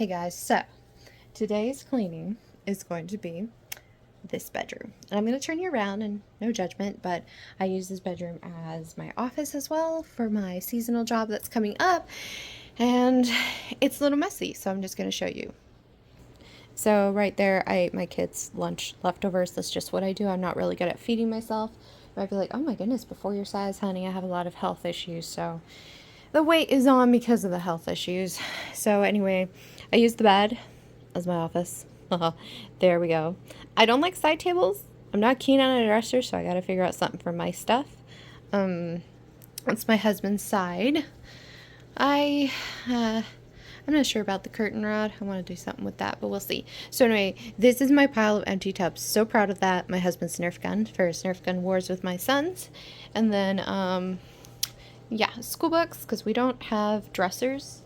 Hey guys, so today's cleaning is going to be this bedroom. And I'm going to turn you around, and no judgment, but I use this bedroom as my office as well for my seasonal job that's coming up. And it's a little messy, so I'm just going to show you. So right there, I ate my kids' lunch leftovers. That's just what I do. I'm not really good at feeding myself. You might be like, oh my goodness, before your size, honey, I have a lot of health issues. So the weight is on because of the health issues. So anyway, I use the bed as my office. There we go. I don't like side tables. I'm not keen on a dresser, so I got to figure out something for my stuff. That's my husband's side. I'm not sure about the curtain rod. I want to do something with that, but we'll see. So anyway, this is my pile of empty tubs. So proud of that. My husband's Nerf gun for Nerf gun wars with my sons. And then, yeah, school books, because we don't have dressers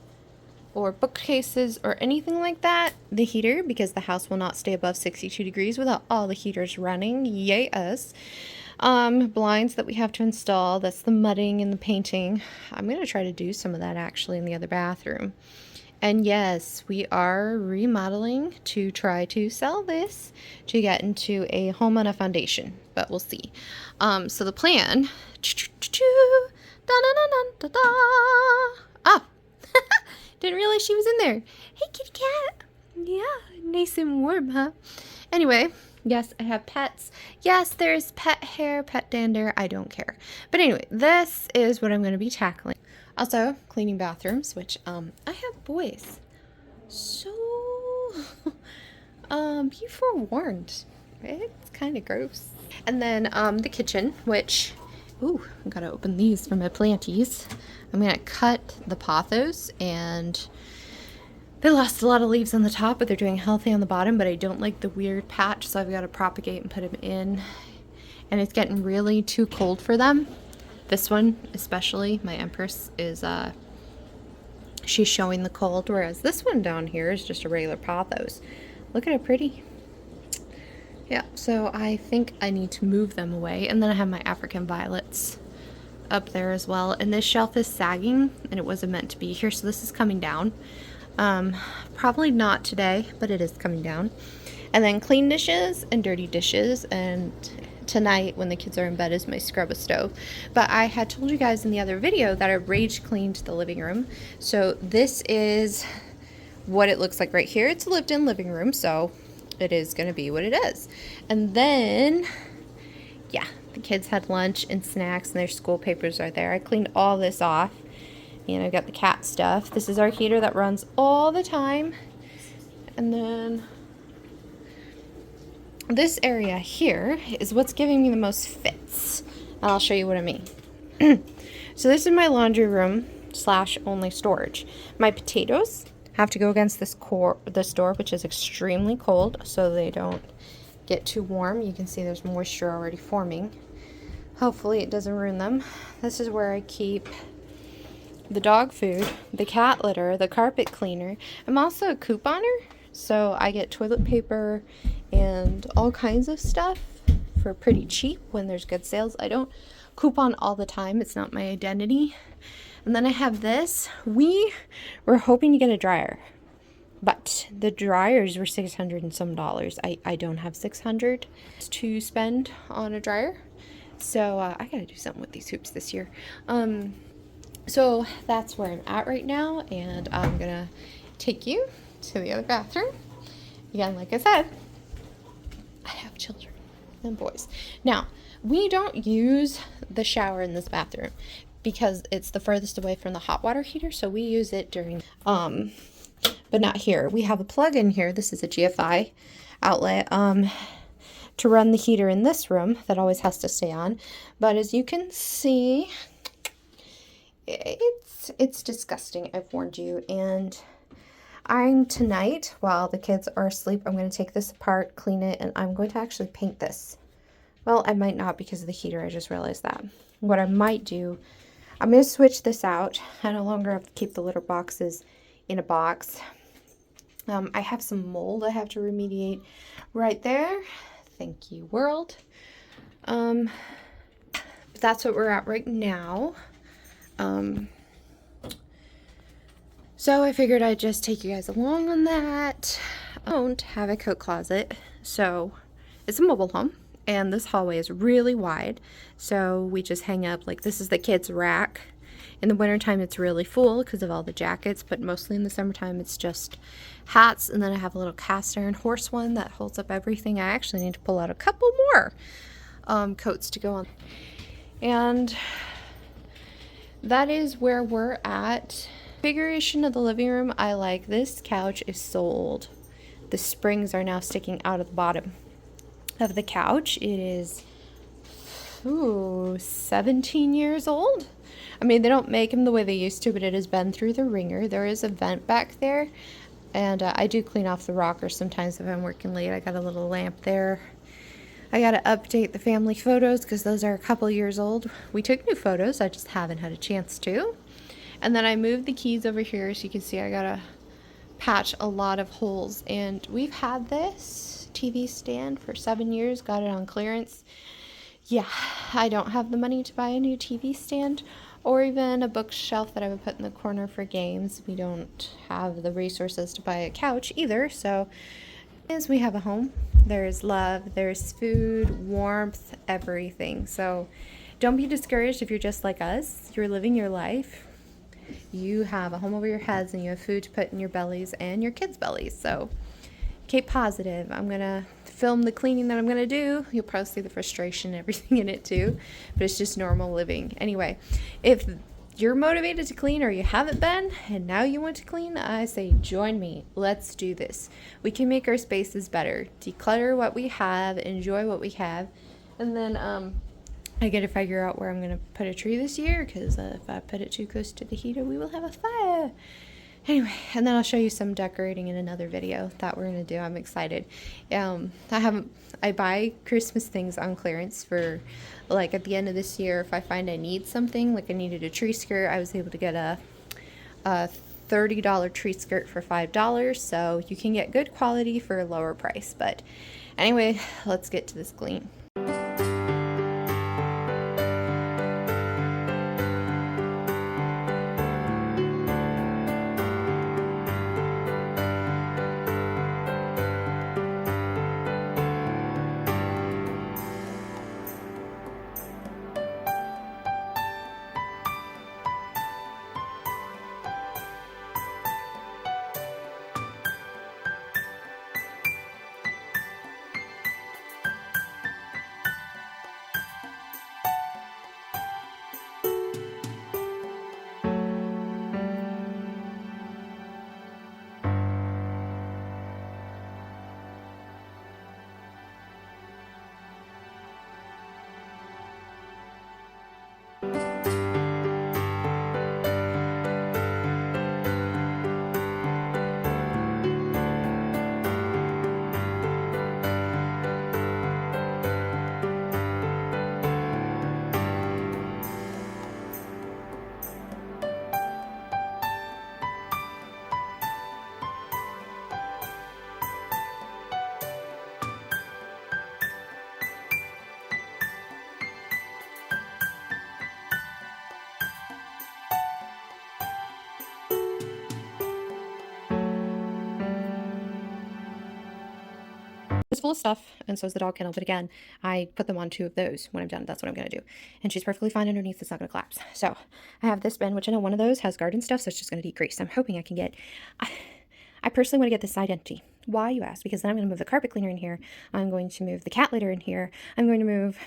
or bookcases or anything like that. The heater, because the house will not stay above 62 degrees without all the heaters running. Yay us. Blinds that we have to install. That's the mudding and the painting. I'm going to try to do some of that actually in the other bathroom. And yes, we are remodeling to try to sell this to get into a home on a foundation, but we'll see. So the plan, oh, didn't realize she was in there. Hey, kitty cat. Yeah, nice and warm, huh? Anyway, yes, I have pets. Yes, there's pet hair, pet dander. I don't care. But anyway, this is what I'm going to be tackling. Also, cleaning bathrooms, which I have boys. So, be forewarned. It's kind of gross. And then the kitchen, which, ooh, I gotta open these for my planties. I'm gonna cut the pothos, and they lost a lot of leaves on the top, but they're doing healthy on the bottom. But I don't like the weird patch, so I've got to propagate and put them in. And it's getting really too cold for them. This one, especially, my Empress, is, she's showing the cold, whereas this one down here is just a regular pothos. Look at how pretty. Yeah, so I think I need to move them away. And then I have my African violets up there as well. And this shelf is sagging, and it wasn't meant to be here, so this is coming down. Probably not today, but it is coming down. And then clean dishes and dirty dishes, and tonight when the kids are in bed is my scrub-a-stove. But I had told you guys in the other video that I rage cleaned the living room. So this is what it looks like right here. It's a lived-in living room, so it is going to be what it is. And then, yeah, the kids had lunch and snacks, and their school papers are there. I cleaned all this off. And I've got the cat stuff. This is our heater that runs all the time. And then this area here is what's giving me the most fits. And I'll show you what I mean. So this is my laundry room / only storage. My potatoes have to go against this door, which is extremely cold, so they don't get too warm. You can see there's moisture already forming. Hopefully it doesn't ruin them. This is where I keep the dog food, the cat litter, the carpet cleaner. I'm also a couponer, so I get toilet paper and all kinds of stuff for pretty cheap when there's good sales. I don't coupon all the time. It's not my identity. And then I have this. We were hoping to get a dryer, but the dryers were $600 and some. I don't have $600 to spend on a dryer, so I gotta do something with these hoops this year. So that's where I'm at right now, and I'm gonna take you to the other bathroom. Again, like I said, I have children and boys. Now, we don't use the shower in this bathroom because it's the furthest away from the hot water heater, so we use it during, but not here. We have a plug in here. This is a GFI outlet, to run the heater in this room that always has to stay on. But as you can see, it's disgusting. I've warned you. And tonight, while the kids are asleep, I'm going to take this apart, clean it, and I'm going to actually paint this. Well, I might not because of the heater. I just realized that. What I might do, I'm going to switch this out. I no longer have to keep the litter boxes in a box. I have some mold I have to remediate right there. Thank you, world. But that's what we're at right now. So I figured I'd just take you guys along on that. I don't have a coat closet, so it's a mobile home, and this hallway is really wide, so we just hang up, like, this is the kids' rack. In the wintertime it's really full because of all the jackets, but mostly in the summertime it's just hats, and then I have a little cast iron horse one that holds up everything. I actually need to pull out a couple more coats to go on. And that is where we're at. Configuration of the living room, I like. This couch is so old. The springs are now sticking out of the bottom of the couch. It is 17 years old. I mean, they don't make them the way they used to, but it has been through the ringer. There is a vent back there, and I do clean off the rockers sometimes if I'm working late. I got a little lamp there. I gotta update the family photos because those are a couple years old. We took new photos, I just haven't had a chance to. And then I moved the keys over here, so you can see I gotta patch a lot of holes. And we've had this TV stand for 7 years, got it on clearance. Yeah, I don't have the money to buy a new TV stand or even a bookshelf that I would put in the corner for games. We don't have the resources to buy a couch either, so as we have a home, there's love, there's food, warmth, everything. So don't be discouraged if you're just like us. You're living your life. You have a home over your heads, and you have food to put in your bellies and your kids' bellies. So keep positive. I'm gonna film the cleaning that I'm gonna do. You'll probably see the frustration and everything in it too, but it's just normal living. Anyway, if you're motivated to clean or you haven't been and now you want to clean, I say join me. Let's do this. We can make our spaces better. Declutter what we have, enjoy what we have, and then I got to figure out where I'm going to put a tree this year, because if I put it too close to the heater, we will have a fire. Anyway, and then I'll show you some decorating in another video that we're going to do. I'm excited. I buy Christmas things on clearance for, like, at the end of this year. If I find I need something, like I needed a tree skirt, I was able to get a $30 tree skirt for $5, so you can get good quality for a lower price. But anyway, let's get to this clean. It's full of stuff, and so is the dog kennel, but again, I put them on 2 of those. When I'm done, that's what I'm going to do. And she's perfectly fine underneath. It's not going to collapse. So I have this bin, which I know one of those has garden stuff, so it's just going to decrease. I'm hoping I can get... I personally want to get this side empty. Why, you ask? Because then I'm going to move the carpet cleaner in here. I'm going to move the cat litter in here. I'm going to move...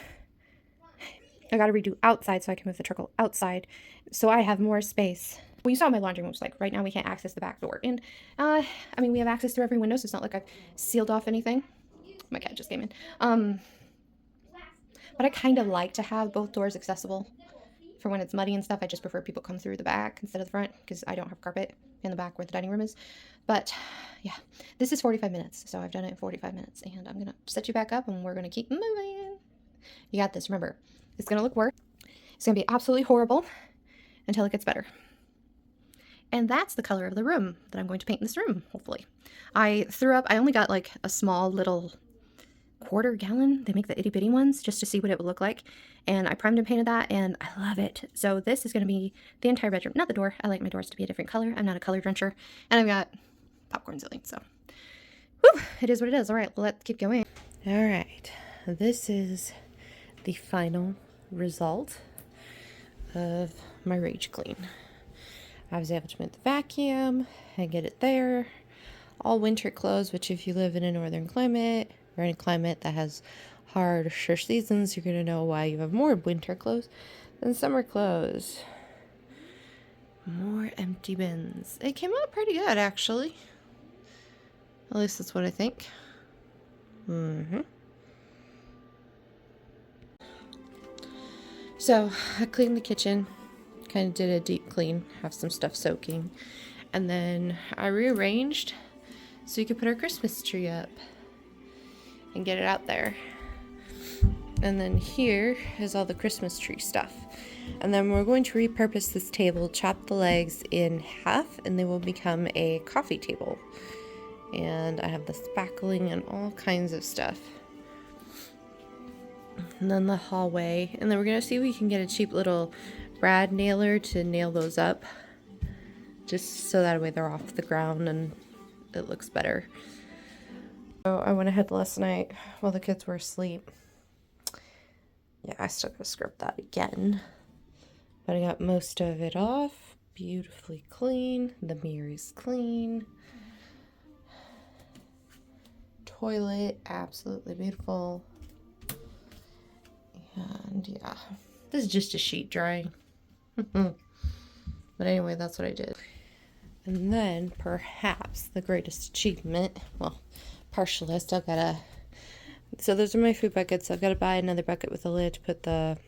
I got to redo outside so I can move the truckle outside, so I have more space. Well, you saw my laundry room was like, right now we can't access the back door. And, I mean, we have access through every window, so it's not like I've sealed off anything. My cat just came in. But I kind of like to have both doors accessible for when it's muddy and stuff. I just prefer people come through the back instead of the front, because I don't have carpet in the back where the dining room is. But yeah, this is 45 minutes, so I've done it in 45 minutes, and I'm going to set you back up, and we're going to keep moving. You got this. Remember, it's going to look worse. It's going to be absolutely horrible until it gets better. And that's the color of the room that I'm going to paint in this room, hopefully. I threw up, I only got like a small little quarter gallon. They make the itty bitty ones just to see what it would look like. And I primed and painted that, and I love it. So this is going to be the entire bedroom, not the door. I like my doors to be a different color. I'm not a color drencher. And I've got popcorn ceiling, so whew, it is what it is. All right, well, let's keep going. All right, this is the final result of my rage clean. I was able to move the vacuum and get it there. All winter clothes, which if you live in a northern climate or in a climate that has harsher seasons, you're going to know why you have more winter clothes than summer clothes. More empty bins. It came out pretty good, actually. At least that's what I think. So I cleaned the kitchen, kind of did a deep clean, have some stuff soaking, and then I rearranged so you could put our Christmas tree up and get it out there. And then here is all the Christmas tree stuff. And then we're going to repurpose this table, chop the legs in half, and they will become a coffee table. And I have the spackling and all kinds of stuff. And then the hallway. And then we're going to see if we can get a cheap little brad nailer to nail those up. Just so that way they're off the ground and it looks better. So I went ahead last night while the kids were asleep. Yeah, I still gotta script that again. But I got most of it off. Beautifully clean. The mirror is clean. Toilet, absolutely beautiful. And yeah, this is just a sheet drying. But anyway, that's what I did. And then perhaps the greatest achievement, well, partially, I still gotta, so those are my food buckets. I've got to buy another bucket with a lid to put the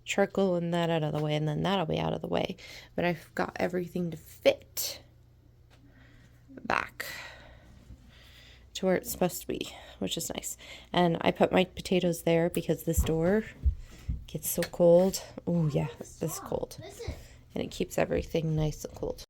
charcoal and that out of the way, and then that'll be out of the way. But I've got everything to fit back to where it's supposed to be, which is nice. And I put my potatoes there because this door gets so cold. Oh yeah, it's cold. And it keeps everything nice and cold.